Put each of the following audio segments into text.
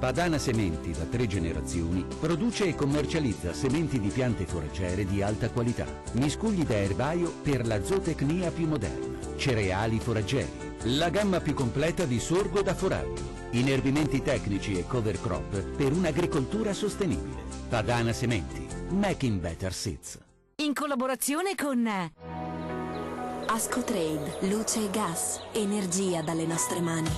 Padana Sementi, da 3 generazioni, produce e commercializza sementi di piante foraggiere di alta qualità, miscugli da erbaio per la zootecnia più moderna, cereali foraggieri, la gamma più completa di sorgo da foraggio, inerbimenti tecnici e cover crop per un'agricoltura sostenibile. Padana Sementi, making better seeds. In collaborazione con Ascotrade, luce e gas, energia dalle nostre mani.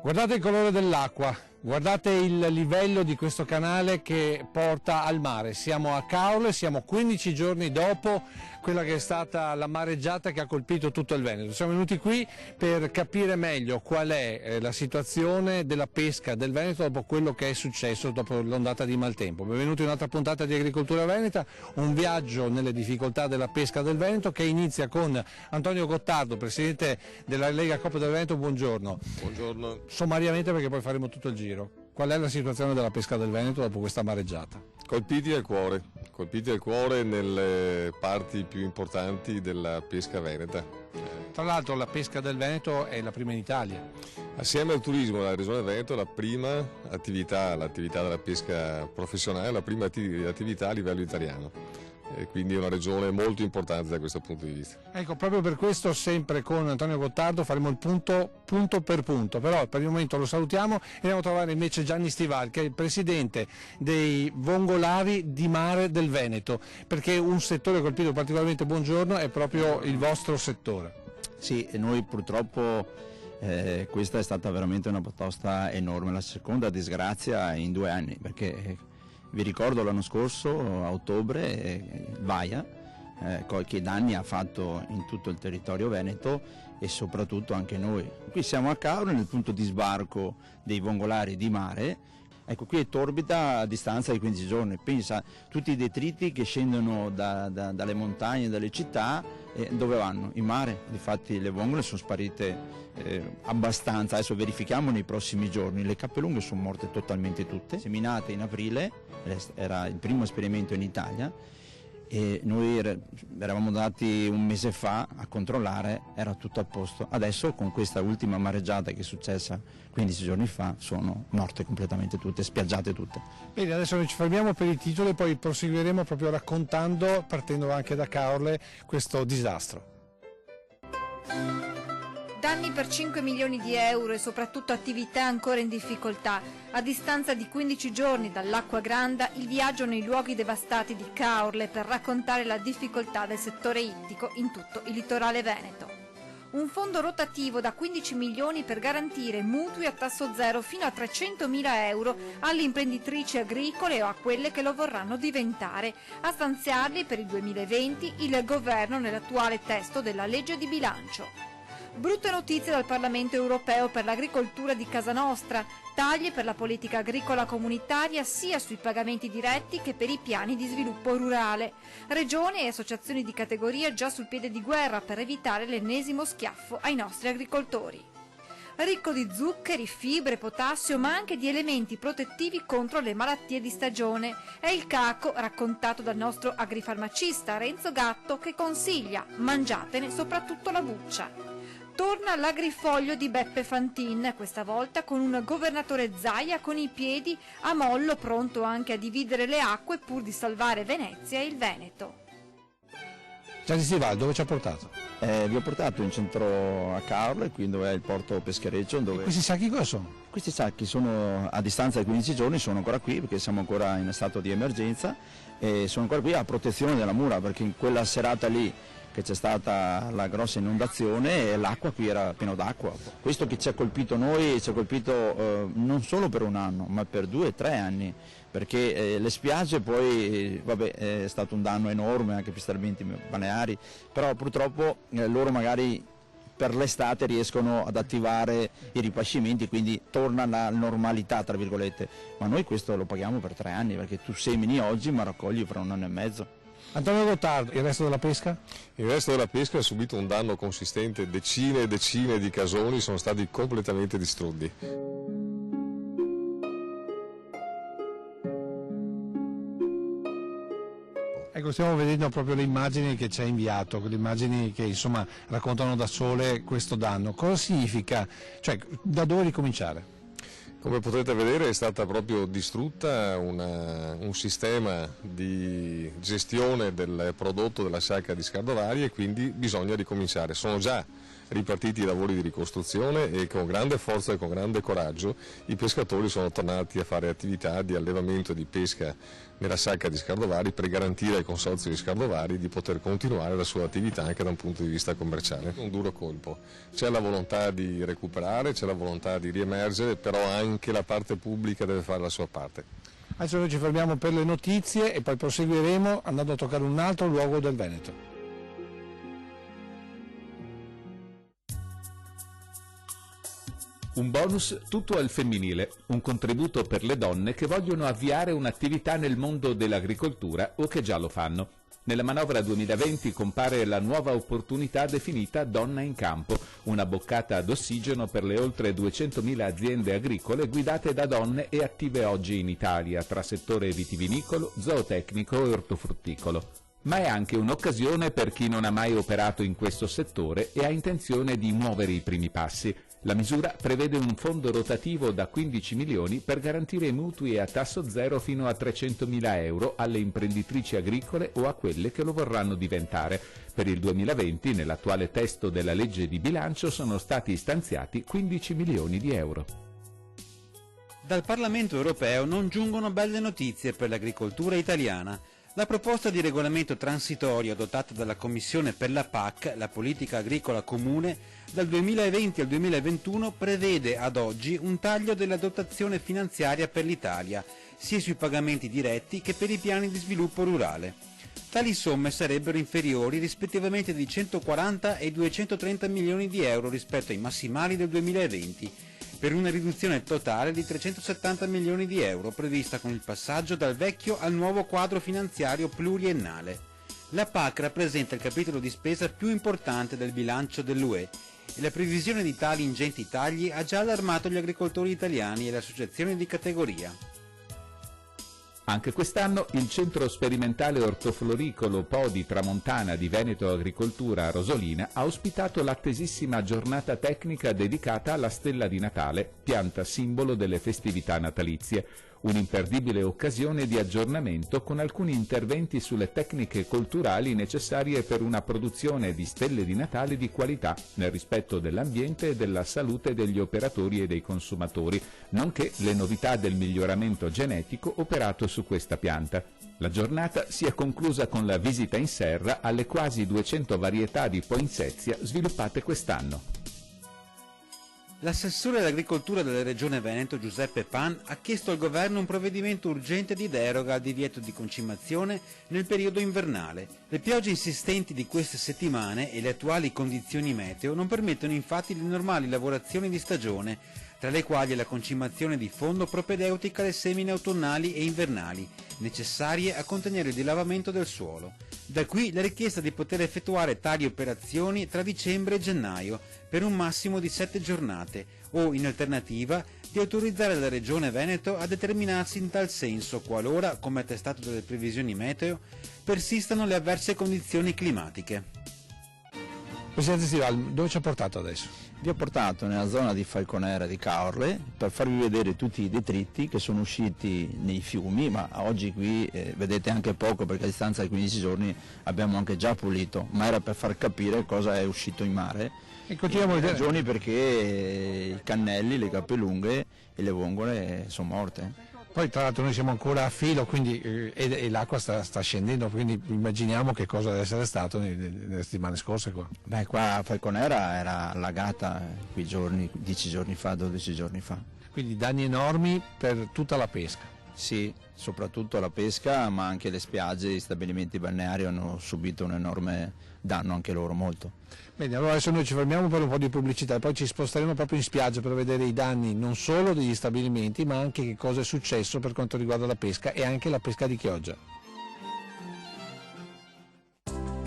Guardate il colore dell'acqua, guardate il livello di questo canale che porta al mare. Siamo a Caorle, siamo 15 giorni dopo quella che è stata la mareggiata che ha colpito tutto il Veneto. Siamo venuti qui per capire meglio qual è la situazione della pesca del Veneto dopo quello che è successo dopo l'ondata di maltempo. Benvenuti in un'altra puntata di Agricoltura Veneta, un viaggio nelle difficoltà della pesca del Veneto che inizia con Antonio Gottardo, presidente della Lega Coop del Veneto. Buongiorno. Buongiorno. Sommariamente, perché poi faremo tutto il giro. Qual è la situazione della pesca del Veneto dopo questa mareggiata? Colpiti al cuore nelle parti più importanti della pesca veneta. Tra l'altro la pesca del Veneto è la prima in Italia. Assieme al turismo della Regione Veneto è la prima attività, l'attività della pesca professionale, la prima attività a livello italiano. E quindi è una regione molto importante da questo punto di vista. Ecco, proprio per questo sempre con Antonio Gottardo faremo il punto per punto, però per il momento lo salutiamo e andiamo a trovare invece Gianni Stival, che è il presidente dei vongolari di mare del Veneto, perché un settore colpito particolarmente, buongiorno, è proprio il vostro settore. Sì, e noi purtroppo questa è stata veramente una batosta enorme, la seconda disgrazia in 2 anni, perché vi ricordo l'anno scorso, a ottobre, Vaia, che danni ha fatto in tutto il territorio veneto e soprattutto anche noi. Qui siamo a Caorle, nel punto di sbarco dei vongolari di mare. Ecco, qui è torbida a distanza di 15 giorni. Pensa, tutti i detriti che scendono dalle montagne, dalle città, dove vanno? In mare. Difatti le vongole sono sparite abbastanza, adesso verifichiamo nei prossimi giorni. Le cappelunghe sono morte totalmente tutte, seminate in aprile, era il primo esperimento in Italia, e noi eravamo andati un mese fa a controllare, era tutto a posto. Adesso con questa ultima mareggiata che è successa 15 giorni fa sono morte completamente tutte, spiaggiate tutte. Bene, adesso noi ci fermiamo per i titoli e poi proseguiremo proprio raccontando, partendo anche da Caorle, questo disastro. Danni per 5 milioni di euro e soprattutto attività ancora in difficoltà. A distanza di 15 giorni dall'Acqua Granda, il viaggio nei luoghi devastati di Caorle per raccontare la difficoltà del settore ittico in tutto il litorale veneto. Un fondo rotativo da 15 milioni per garantire mutui a tasso zero fino a 300.000 euro alle imprenditrici agricole o a quelle che lo vorranno diventare. A stanziarli per il 2020 il governo nell'attuale testo della legge di bilancio. Brutte notizie dal Parlamento europeo per l'agricoltura di casa nostra, tagli per la politica agricola comunitaria sia sui pagamenti diretti che per i piani di sviluppo rurale. Regioni e associazioni di categoria già sul piede di guerra per evitare l'ennesimo schiaffo ai nostri agricoltori. Ricco di zuccheri, fibre, potassio, ma anche di elementi protettivi contro le malattie di stagione. È il caco raccontato dal nostro agrifarmacista Renzo Gatto, che consiglia: mangiatene soprattutto la buccia. Torna l'agrifoglio di Beppe Fantin, questa volta con un governatore Zaia con i piedi a mollo, pronto anche a dividere le acque pur di salvare Venezia e il Veneto. Gianni Stival, dove ci ha portato? Vi ho portato in centro a Caorle, qui dove è il porto peschereccio. Dove... Questi sacchi cosa sono? Questi sacchi sono a distanza di 15 giorni, sono ancora qui perché siamo ancora in stato di emergenza e sono ancora qui a protezione della mura, perché in quella serata lì che c'è stata la grossa inondazione e l'acqua qui era pieno d'acqua. Questo che ci ha colpito noi, ci ha colpito non solo per 1 anno, ma per 2 o 3 anni, perché le spiagge poi, vabbè, è stato un danno enorme anche per gli stabilimenti balneari, però purtroppo loro magari per l'estate riescono ad attivare i ripascimenti, quindi torna la normalità tra virgolette, ma noi questo lo paghiamo per 3 anni perché tu semini oggi ma raccogli fra 1 anno e mezzo. Antonio Gottardo, il resto della pesca? Il resto della pesca ha subito un danno consistente, decine e decine di casoni sono stati completamente distrutti. Ecco, stiamo vedendo proprio le immagini che ci hai inviato, le immagini che insomma raccontano da sole questo danno. Cosa significa? Cioè, da dove ricominciare? Come potrete vedere è stata proprio distrutta un sistema di gestione del prodotto della sciacca di Scardovari e quindi bisogna ricominciare. Sono già ripartiti i lavori di ricostruzione e con grande forza e con grande coraggio i pescatori sono tornati a fare attività di allevamento e di pesca nella sciacca di Scardovari per garantire al consorzio di Scardovari di poter continuare la sua attività anche da un punto di vista commerciale. Un duro colpo, c'è la volontà di recuperare, c'è la volontà di riemergere, però anche la parte pubblica deve fare la sua parte. Adesso noi ci fermiamo per le notizie e poi proseguiremo andando a toccare un altro luogo del Veneto. Un bonus tutto al femminile, un contributo per le donne che vogliono avviare un'attività nel mondo dell'agricoltura o che già lo fanno. Nella manovra 2020 compare la nuova opportunità definita Donna in Campo, una boccata d'ossigeno per le oltre 200.000 aziende agricole guidate da donne e attive oggi in Italia tra settore vitivinicolo, zootecnico e ortofrutticolo. Ma è anche un'occasione per chi non ha mai operato in questo settore e ha intenzione di muovere i primi passi. La misura prevede un fondo rotativo da 15 milioni per garantire mutui a tasso zero fino a 300.000 euro alle imprenditrici agricole o a quelle che lo vorranno diventare. Per il 2020, nell'attuale testo della legge di bilancio, sono stati stanziati 15 milioni di euro. Dal Parlamento europeo non giungono belle notizie per l'agricoltura italiana. La proposta di regolamento transitorio adottata dalla Commissione per la PAC, la politica agricola comune, dal 2020 al 2021 prevede ad oggi un taglio della dotazione finanziaria per l'Italia, sia sui pagamenti diretti che per i piani di sviluppo rurale. Tali somme sarebbero inferiori rispettivamente di 140 e 230 milioni di euro rispetto ai massimali del 2020, per una riduzione totale di 370 milioni di euro prevista con il passaggio dal vecchio al nuovo quadro finanziario pluriennale. La PAC rappresenta il capitolo di spesa più importante del bilancio dell'UE e la previsione di tali ingenti tagli ha già allarmato gli agricoltori italiani e le associazioni di categoria. Anche quest'anno il Centro Sperimentale Ortofloricolo Podi Tramontana di Veneto Agricoltura a Rosolina ha ospitato l'attesissima giornata tecnica dedicata alla stella di Natale, pianta simbolo delle festività natalizie. Un'imperdibile occasione di aggiornamento con alcuni interventi sulle tecniche colturali necessarie per una produzione di stelle di Natale di qualità, nel rispetto dell'ambiente e della salute degli operatori e dei consumatori, nonché le novità del miglioramento genetico operato su questa pianta. La giornata si è conclusa con la visita in serra alle quasi 200 varietà di poinsettia sviluppate quest'anno. L'assessore all'agricoltura della Regione Veneto, Giuseppe Pan, ha chiesto al governo un provvedimento urgente di deroga al divieto di concimazione nel periodo invernale. Le piogge insistenti di queste settimane e le attuali condizioni meteo non permettono infatti le normali lavorazioni di stagione, tra le quali la concimazione di fondo propedeutica alle semine autunnali e invernali, necessarie a contenere il dilavamento del suolo. Da qui la richiesta di poter effettuare tali operazioni tra dicembre e gennaio, per un massimo di 7 giornate, o in alternativa di autorizzare la Regione Veneto a determinarsi in tal senso qualora, come attestato dalle previsioni meteo, persistano le avverse condizioni climatiche. Presidente Stival, dove ci ha portato adesso? Vi ho portato nella zona di Falconera di Caorle per farvi vedere tutti i detriti che sono usciti nei fiumi, ma oggi qui vedete anche poco perché a distanza di 15 giorni abbiamo anche già pulito, ma era per far capire cosa è uscito in mare. E continuiamo a vedere. Ragioni perché i cannelli, le capelunghe e le vongole sono morte. Poi tra l'altro noi siamo ancora a filo, quindi, e l'acqua sta scendendo, quindi immaginiamo che cosa deve essere stato nelle settimane scorse qua. Beh, qua a Falconera era allagata quei giorni, 10 giorni fa, 12 giorni fa. Quindi danni enormi per tutta la pesca. Sì, soprattutto la pesca, ma anche le spiagge, gli stabilimenti balneari hanno subito un enorme danno, anche loro, molto. Bene, allora adesso noi ci fermiamo per un po' di pubblicità e poi ci sposteremo proprio in spiaggia per vedere i danni non solo degli stabilimenti, ma anche che cosa è successo per quanto riguarda la pesca e anche la pesca di Chioggia.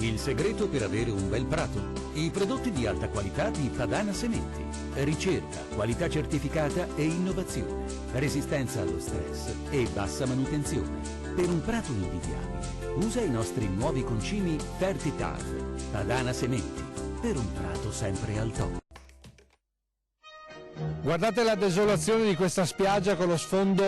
Il segreto per avere un bel prato. I prodotti di alta qualità di Fadana Sementi. Ricerca, qualità certificata e innovazione. Resistenza allo stress e bassa manutenzione. Per un prato invidiabile, usa i nostri nuovi concimi Fertitab. Fadana Sementi. Per un prato sempre al top. Guardate la desolazione di questa spiaggia con lo sfondo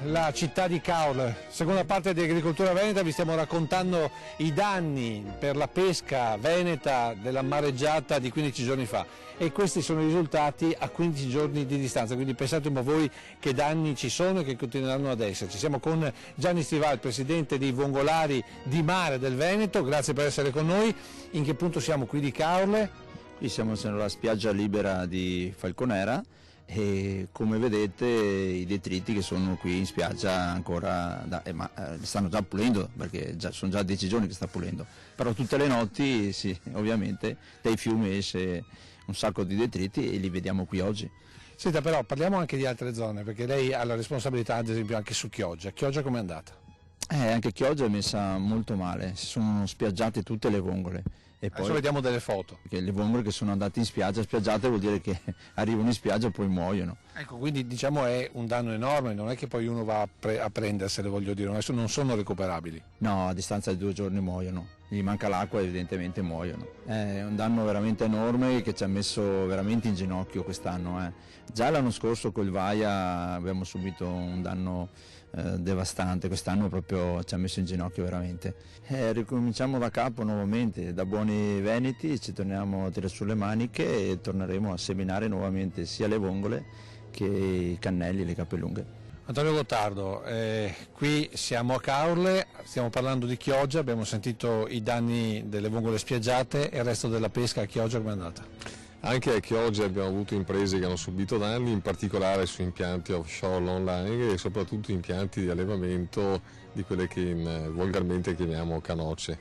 la città di Caorle. Seconda parte di Agricoltura Veneta vi stiamo raccontando i danni per la pesca veneta della mareggiata di 15 giorni fa e questi sono i risultati a 15 giorni di distanza, quindi pensate un po' voi che danni ci sono e che continueranno ad esserci. Siamo con Gianni Stival, presidente dei Vongolari di Mare del Veneto, grazie per essere con noi. In che punto siamo qui di Caorle? Qui siamo sulla spiaggia libera di Falconera e come vedete i detriti che sono qui in spiaggia ancora stanno già pulendo, perché sono già 10 giorni che sta pulendo, però tutte le notti sì, ovviamente dai fiumi esce un sacco di detriti e li vediamo qui oggi. Senta, però parliamo anche di altre zone, perché lei ha la responsabilità ad esempio anche su Chioggia. Chioggia com'è andata? Anche Chioggia è messa molto male, si sono spiaggiate tutte le vongole. E Adesso poi vediamo delle foto. Perché le vongole che sono andate in spiaggia, spiaggiate vuol dire che arrivano in spiaggia e poi muoiono. Ecco, quindi diciamo è un danno enorme, non è che poi uno va a prendersele, voglio dire, adesso non sono recuperabili. No, a distanza di 2 giorni muoiono, gli manca l'acqua e evidentemente muoiono. È un danno veramente enorme che ci ha messo veramente in ginocchio quest'anno. Già l'anno scorso col Vaia abbiamo subito un danno devastante, quest'anno proprio ci ha messo in ginocchio veramente. Ricominciamo da capo nuovamente, da buoni veneti ci torniamo a tirare sulle maniche e torneremo a seminare nuovamente sia le vongole che i cannelli e le capelunghe. Antonio Gottardo, qui siamo a Caorle, stiamo parlando di Chioggia, abbiamo sentito i danni delle vongole spiaggiate e il resto della pesca a Chioggia come è andata? Anche a Chioggia abbiamo avuto imprese che hanno subito danni, in particolare su impianti offshore long line e soprattutto impianti di allevamento di quelle che volgarmente chiamiamo canocce.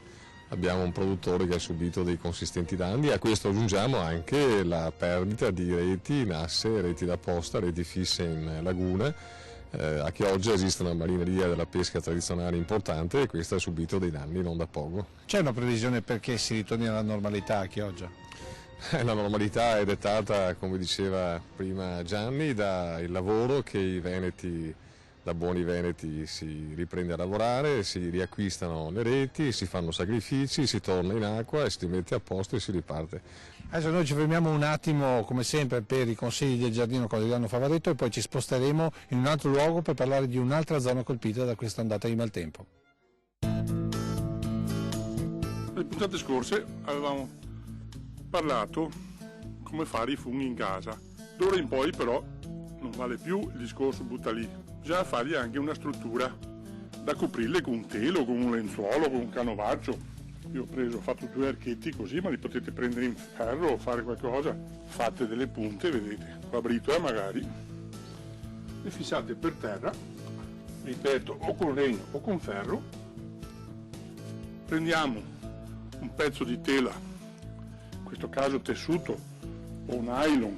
Abbiamo un produttore che ha subito dei consistenti danni e a questo aggiungiamo anche la perdita di reti, nasse, reti da posta, reti fisse in laguna. A Chioggia esiste una marineria della pesca tradizionale importante e questa ha subito dei danni non da poco. C'è una previsione perché si ritorni alla normalità a Chioggia? La normalità è dettata, come diceva prima Gianni, dal lavoro che i veneti, da buoni veneti, si riprende a lavorare, si riacquistano le reti, si fanno sacrifici, si torna in acqua e si rimette a posto e si riparte. Adesso noi ci fermiamo un attimo, come sempre, per i consigli del giardino con Adriano Favaretto e poi ci sposteremo in un altro luogo per parlare di un'altra zona colpita da questa ondata di maltempo. Le puntate scorse avevamo parlato come fare i funghi in casa. D'ora in poi però non vale più il discorso butta lì, bisogna fargli anche una struttura da coprirle con un telo, con un lenzuolo, con un canovaccio. Io ho fatto 2 archetti così, ma li potete prendere in ferro o fare qualcosa. Fate delle punte, vedete, qua britola magari, le fissate per terra, ripeto, o con legno o con ferro. Prendiamo un pezzo di tela, in questo caso tessuto o nylon,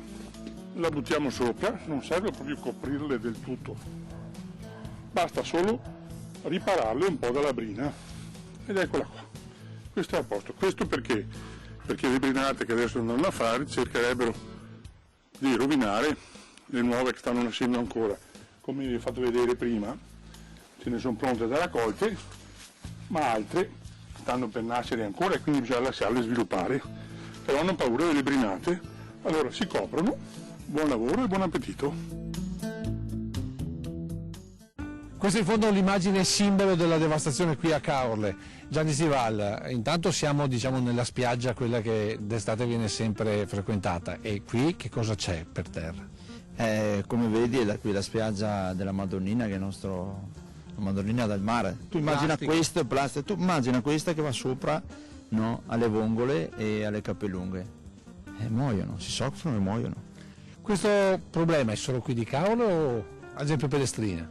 la buttiamo sopra, non serve proprio coprirle del tutto, basta solo ripararle un po' dalla brina ed eccola qua, questo è a posto. Questo perché? Perché le brinate che adesso andranno a fare cercherebbero di rovinare le nuove che stanno nascendo ancora, come vi ho fatto vedere prima, ce ne sono pronte da raccolte, ma altre stanno per nascere ancora e quindi bisogna lasciarle sviluppare. Però hanno paura delle brinate, allora si coprono. Buon lavoro e buon appetito. Questa è in fondo l'immagine simbolo della devastazione qui a Caorle. Gianni Stival, intanto siamo nella spiaggia, quella che d'estate viene sempre frequentata, e qui che cosa c'è per terra? Come vedi è qui la spiaggia della Madonnina, che è la Madonnina del mare. Tu immagina questo, tu immagina questa che va sopra, no, alle vongole e alle capelunghe. Muoiono, si soffrono e muoiono. Questo problema è solo qui di Caorle o ad esempio Pelestrina?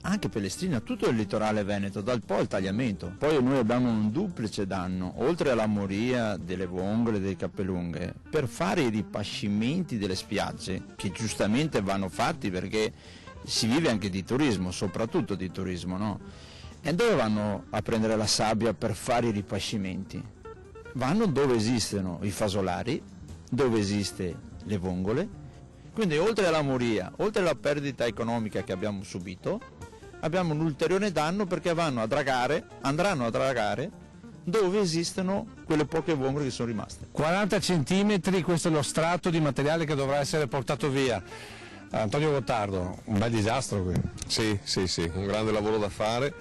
anche Pellestrina, tutto il litorale veneto, dal Po al Tagliamento. Poi noi abbiamo un duplice danno, oltre alla moria delle vongole, delle cappellunghe, per fare i ripascimenti delle spiagge, che giustamente vanno fatti perché si vive anche di turismo, soprattutto di turismo, no? E dove vanno a prendere la sabbia per fare i ripascimenti? Vanno dove esistono i fasolari, dove esiste le vongole. Quindi oltre alla moria, oltre alla perdita economica che abbiamo subito, abbiamo un ulteriore danno perché andranno a dragare dove esistono quelle poche vongole che sono rimaste. 40 centimetri, questo è lo strato di materiale che dovrà essere portato via. Antonio Gottardo, un bel disastro qui. Sì, un grande lavoro da fare,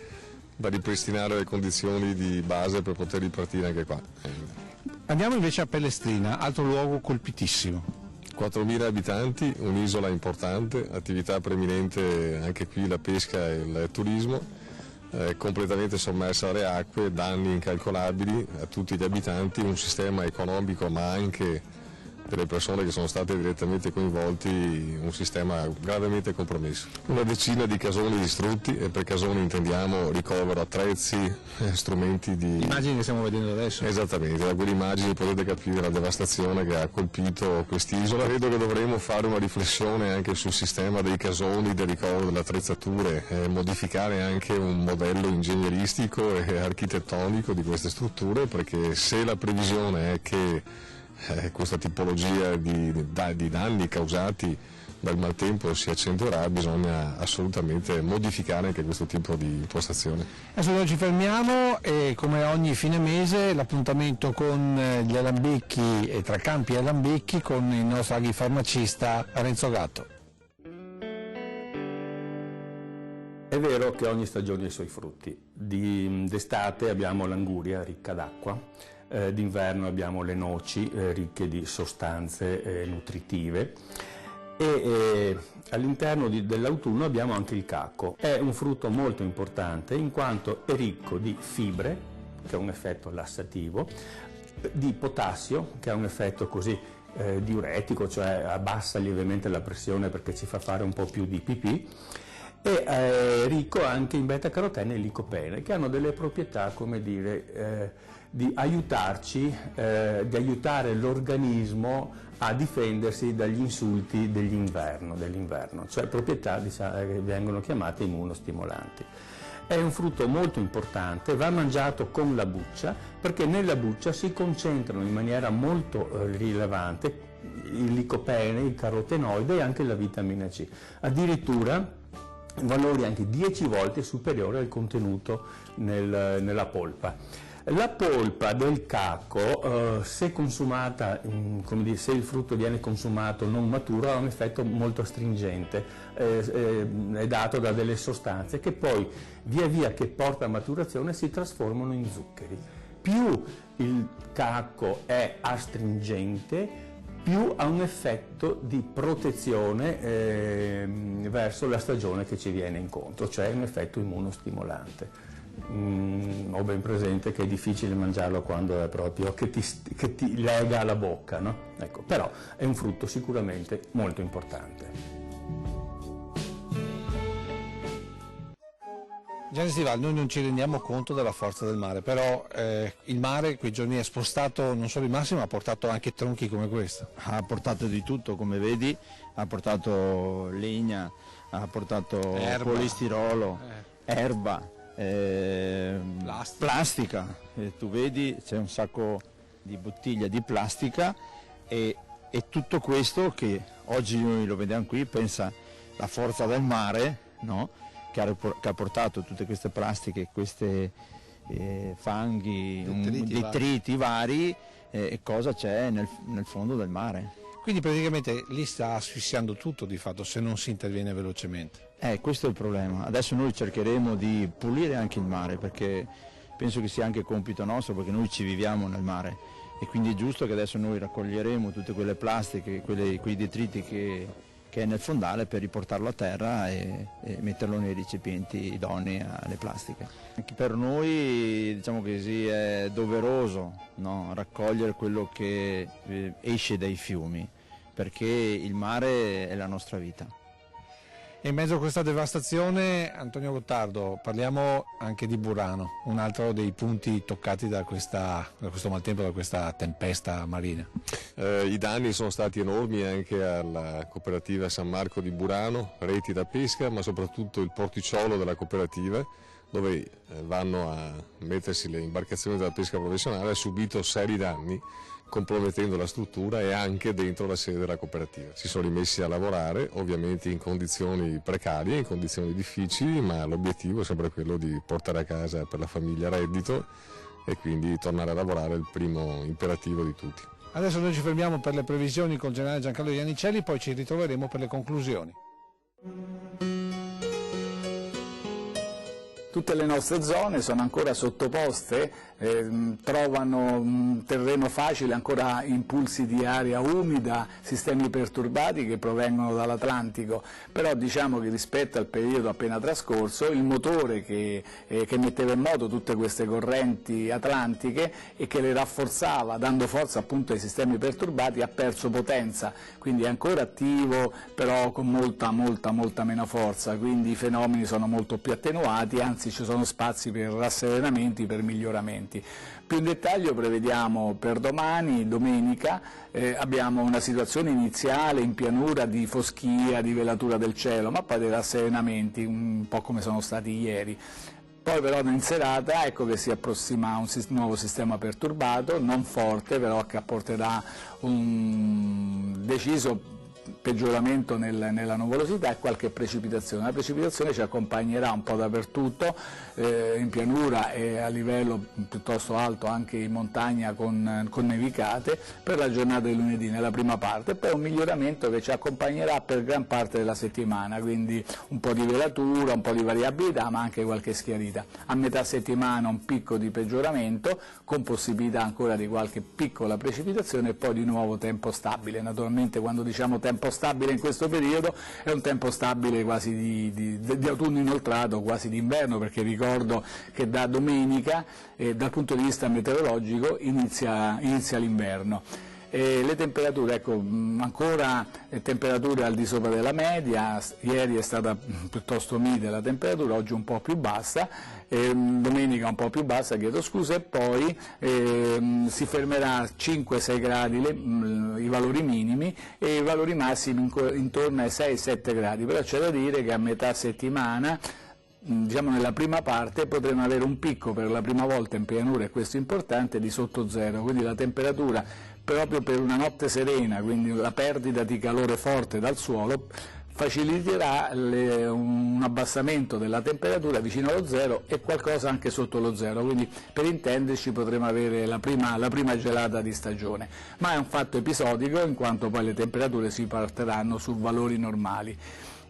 da ripristinare le condizioni di base per poter ripartire anche qua. Andiamo invece a Pellestrina, altro luogo colpitissimo. 4.000 abitanti, un'isola importante, attività preeminente anche qui la pesca e il turismo, completamente sommersa dalle acque, danni incalcolabili a tutti gli abitanti, un sistema economico ma anche delle persone che sono state direttamente coinvolti, un sistema gravemente compromesso. Una decina di casoni distrutti, e per casoni intendiamo ricovero attrezzi, strumenti di... Immagini che stiamo vedendo adesso. Esattamente, da quelle immagini potete capire la devastazione che ha colpito quest'isola. Credo che dovremo fare una riflessione anche sul sistema dei casoni, del ricovero delle attrezzature, modificare anche un modello ingegneristico e architettonico di queste strutture, perché se la previsione è che questa tipologia di danni causati dal maltempo si accentuerà, bisogna assolutamente modificare anche questo tipo di impostazione. Adesso noi ci fermiamo e come ogni fine mese l'appuntamento con gli alambicchi e tra campi e alambicchi con il nostro agrifarmacista Renzo Gatto. È vero che ogni stagione ha i suoi frutti. D'estate abbiamo l'anguria ricca d'acqua, d'inverno abbiamo le noci ricche di sostanze nutritive e all'interno dell'autunno abbiamo anche il cacco. È un frutto molto importante in quanto è ricco di fibre, che ha un effetto lassativo, di potassio, che ha un effetto così diuretico, cioè abbassa lievemente la pressione perché ci fa fare un po' più di pipì, e è ricco anche in beta-carotene e licopene, che hanno delle proprietà, come dire, di aiutarci, di aiutare l'organismo a difendersi dagli insulti dell'inverno, cioè proprietà che vengono chiamate immunostimolanti. È un frutto molto importante, va mangiato con la buccia, perché nella buccia si concentrano in maniera molto rilevante il licopene, il carotenoide e anche la vitamina C. Addirittura valori anche 10 volte superiori al contenuto nella polpa. La polpa del cacco, se consumata, se il frutto viene consumato non maturo, ha un effetto molto astringente, è dato da delle sostanze che poi via via che porta a maturazione si trasformano in zuccheri. Più il cacco è astringente, più ha un effetto di protezione verso la stagione che ci viene incontro, cioè un effetto immunostimolante. Ho ben presente che è difficile mangiarlo quando è proprio che ti lega alla bocca, no? Ecco, però è un frutto sicuramente molto importante. Gianni Stival, noi non ci rendiamo conto della forza del mare, però il mare quei giorni ha spostato non solo il massimo, ma ha portato anche tronchi come questo. Ha portato di tutto, come vedi, ha portato legna, ha portato polistirolo, erba, plastica. Tu vedi c'è un sacco di bottiglie di plastica e tutto questo che oggi noi lo vediamo qui, pensa la forza del mare, no? Che ha portato tutte queste plastiche, questi fanghi, detriti vari, e cosa c'è nel fondo del mare. Quindi praticamente lì sta asfissiando tutto di fatto se non si interviene velocemente. Questo è il problema. Adesso noi cercheremo di pulire anche il mare, perché penso che sia anche compito nostro, perché noi ci viviamo nel mare e quindi è giusto che adesso noi raccoglieremo tutte quelle plastiche, quei detriti che è nel fondale, per riportarlo a terra e metterlo nei recipienti idonei alle plastiche. Anche per noi, diciamo che sì, è doveroso, no? Raccogliere quello che esce dai fiumi, perché il mare è la nostra vita. E in mezzo a questa devastazione, Antonio Gottardo, parliamo anche di Burano, un altro dei punti toccati da questo maltempo, da questa tempesta marina. I danni sono stati enormi anche alla cooperativa San Marco di Burano, reti da pesca, ma soprattutto il porticciolo della cooperativa, dove vanno a mettersi le imbarcazioni della pesca professionale, ha subito seri danni, compromettendo la struttura e anche dentro la sede della cooperativa. Si sono rimessi a lavorare, ovviamente in condizioni precarie, in condizioni difficili, ma l'obiettivo è sempre quello di portare a casa per la famiglia reddito e quindi tornare a lavorare è il primo imperativo di tutti. Adesso noi ci fermiamo per le previsioni col generale Giancarlo Iannicelli, poi ci ritroveremo per le conclusioni. Tutte le nostre zone sono ancora sottoposte, trovano un terreno facile, ancora impulsi di aria umida, sistemi perturbati che provengono dall'Atlantico, però diciamo che rispetto al periodo appena trascorso il motore che metteva in moto tutte queste correnti atlantiche e che le rafforzava dando forza appunto ai sistemi perturbati ha perso potenza, quindi è ancora attivo però con molta meno forza, quindi i fenomeni sono molto più attenuati, anzi ci sono spazi per rasserenamenti, per miglioramenti. Più in dettaglio prevediamo per domani, domenica, abbiamo una situazione iniziale in pianura di foschia, di velatura del cielo, ma poi dei rasserenamenti, un po' come sono stati ieri. Poi però in serata ecco che si approssima un nuovo sistema perturbato, non forte, però che apporterà un deciso peggioramento nella nuvolosità e qualche precipitazione. La precipitazione ci accompagnerà un po' dappertutto, in pianura e a livello piuttosto alto anche in montagna con nevicate per la giornata di lunedì nella prima parte, e poi un miglioramento che ci accompagnerà per gran parte della settimana, quindi un po' di velatura, un po' di variabilità ma anche qualche schiarita. A metà settimana un picco di peggioramento con possibilità ancora di qualche piccola precipitazione e poi di nuovo tempo stabile. Naturalmente quando diciamo tempo stabile in questo periodo è un tempo stabile quasi di autunno inoltrato, quasi d'inverno, perché ricordo che da domenica dal punto di vista meteorologico inizia l'inverno. Le temperature, ecco, ancora temperature al di sopra della media, ieri è stata piuttosto mite la temperatura, oggi un po' più bassa, domenica un po' più bassa, chiedo scusa, e poi si fermerà a 5-6 gradi i valori minimi e i valori massimi intorno ai 6-7 gradi, però c'è da dire che a metà settimana, diciamo nella prima parte, potremo avere un picco per la prima volta in pianura, e questo è importante, di sotto zero, quindi la temperatura proprio per una notte serena, quindi la perdita di calore forte dal suolo, faciliterà un abbassamento della temperatura vicino allo zero e qualcosa anche sotto lo zero, quindi per intenderci potremo avere la prima gelata di stagione, ma è un fatto episodico in quanto poi le temperature si porteranno su valori normali.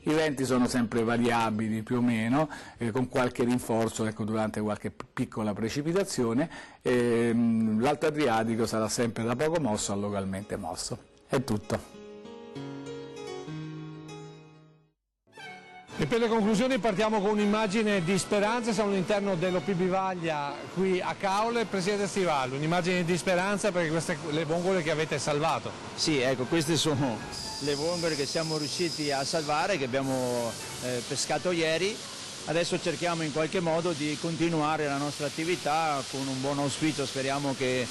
I venti sono sempre variabili più o meno, con qualche rinforzo durante qualche piccola precipitazione, l'Alto Adriatico sarà sempre da poco mosso a localmente mosso. È tutto. E per le conclusioni partiamo con un'immagine di speranza, siamo all'interno dell'OP Bivaglia qui a Caorle. Presidente Stivallo, un'immagine di speranza perché queste le vongole che avete salvato. Sì, ecco, queste sono le vongole che siamo riusciti a salvare, che abbiamo pescato ieri. Adesso cerchiamo in qualche modo di continuare la nostra attività con un buon auspicio, speriamo che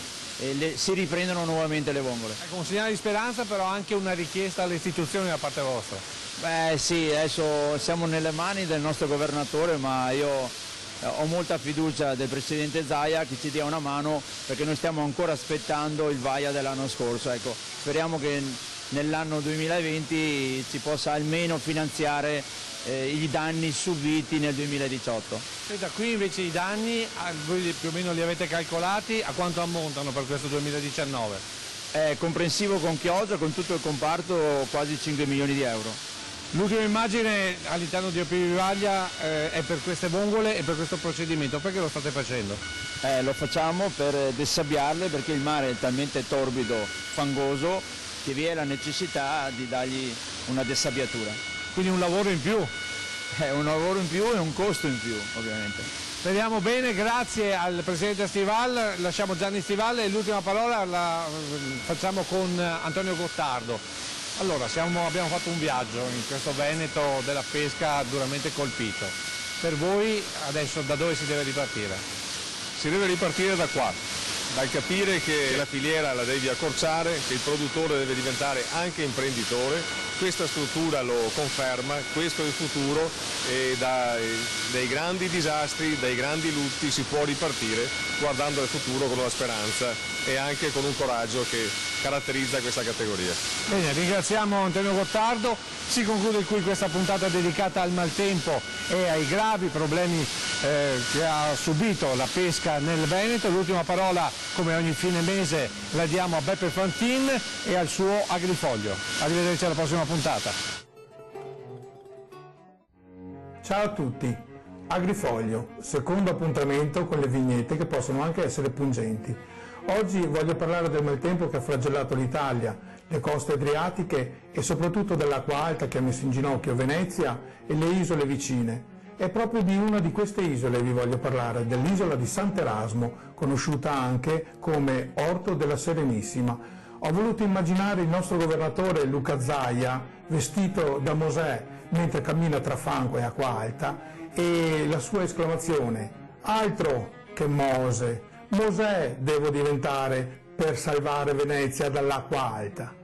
si riprendano nuovamente le vongole. Ecco, un segnale di speranza, però anche una richiesta alle istituzioni da parte vostra. Beh sì, adesso siamo nelle mani del nostro governatore, ma io ho molta fiducia del Presidente Zaia che ci dia una mano, perché noi stiamo ancora aspettando il VAIA dell'anno scorso. Ecco, speriamo che nell'anno 2020 si possa almeno finanziare i danni subiti nel 2018. Senta, qui invece i danni, voi più o meno li avete calcolati, a quanto ammontano per questo 2019? È comprensivo con chioggia, con tutto il comparto, quasi 5 milioni di euro. L'ultima immagine all'interno di OP Bivaglia è per queste vongole e per questo procedimento. Perché lo state facendo? Lo facciamo per dessabbiarle, perché il mare è talmente torbido, fangoso, che vi è la necessità di dargli una dessabbiatura. Quindi un lavoro in più? È un lavoro in più e un costo in più, ovviamente. Speriamo bene, grazie al Presidente Stival, lasciamo Gianni Stival e l'ultima parola la facciamo con Antonio Gottardo. Allora, abbiamo fatto un viaggio in questo Veneto della pesca duramente colpito. Per voi adesso da dove si deve ripartire? Si deve ripartire da qua, dal capire che la filiera la devi accorciare, che il produttore deve diventare anche imprenditore. Questa struttura lo conferma, questo è il futuro e dai grandi disastri, dai grandi lutti si può ripartire guardando al futuro con una speranza e anche con un coraggio che caratterizza questa categoria. Bene, ringraziamo Antonio Gottardo. Si conclude qui questa puntata dedicata al maltempo e ai gravi problemi che ha subito la pesca nel Veneto. L'ultima parola, come ogni fine mese, la diamo a Beppe Fantin e al suo Agrifoglio. Arrivederci alla prossima puntata. Ciao a tutti, Agrifoglio, secondo appuntamento con le vignette che possono anche essere pungenti. Oggi voglio parlare del maltempo che ha flagellato l'Italia, le coste adriatiche e soprattutto dell'acqua alta che ha messo in ginocchio Venezia e le isole vicine. E proprio di una di queste isole vi voglio parlare, dell'isola di Sant'Erasmo, conosciuta anche come Orto della Serenissima. Ho voluto immaginare il nostro governatore Luca Zaia vestito da Mosè mentre cammina tra fango e acqua alta e la sua esclamazione: altro che Mose, Mosè devo diventare per salvare Venezia dall'acqua alta.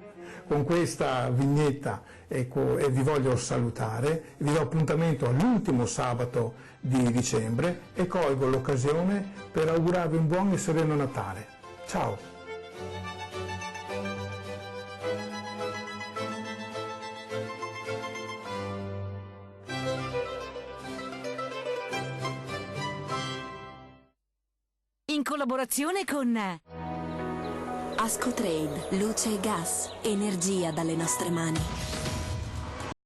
Con questa vignetta e vi voglio salutare, vi do appuntamento all'ultimo sabato di dicembre e colgo l'occasione per augurarvi un buon e sereno Natale. Ciao! In collaborazione con Ascotrade, luce e gas, energia dalle nostre mani.